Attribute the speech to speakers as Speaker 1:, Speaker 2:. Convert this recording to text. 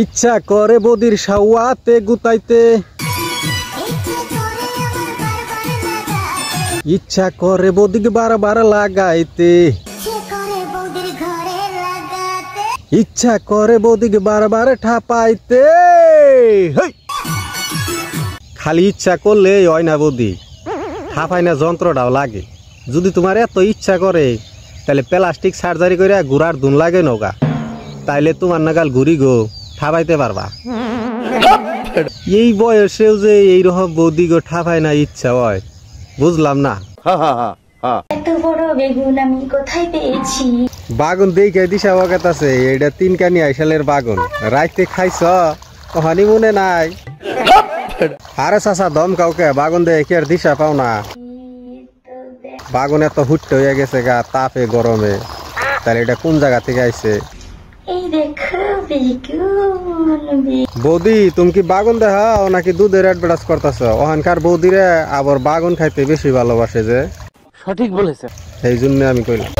Speaker 1: ইচ্ছা করে বদির সাওয়াতে গুতাইতে, ইচ্ছা করে বদিকে বারবার লাগাইতে, ইচ্ছা করে বদিকে বারবার ঠাপাইতে। খালি ইচ্ছা করলে হয় না বদি, ঠাপাই না যন্ত্রটাও লাগে। যদি তোমার এত ইচ্ছা করে তাহলে প্লাস্টিক সার্জারি করে গুড়ার দুন লাগে নৌকা, তাইলে তোমার নাগাল ঘুরি গো ঠাপাইতে পারবা। এই বয়সেও যে এইরকম বৌদি গো ঠাপাই না ইচ্ছা হয়, বুঝলাম না।
Speaker 2: এত বড় বেগুন আমি কোথায় পেয়েছি?
Speaker 1: বাগুন দেখে দিশা অগাত আছে, এটা 3 কানি আইসালের বাগুন। রাইতে খাইছ ওখানি মনে নাই? আরে চাচা দম কাউকে বাগুন দেখে আর দিশা পাও না। বাগুন এত হুট্ট হয়ে গেছে গা তাপে গরমে, তাহলে এটা কোন জায়গা থেকে আইছে?
Speaker 2: এই দেখো বেগুন।
Speaker 1: বৌদি তুমি কি বাগুন দেখাও নাকি দুধের অ্যাডভার্টাইজ করতেছ? ওখানকার বৌদিরে আবার বাগুন খাইতে বেশি ভালোবাসে যে।
Speaker 3: সঠিক বলেছে,
Speaker 1: এই জন্য আমি কইলাম।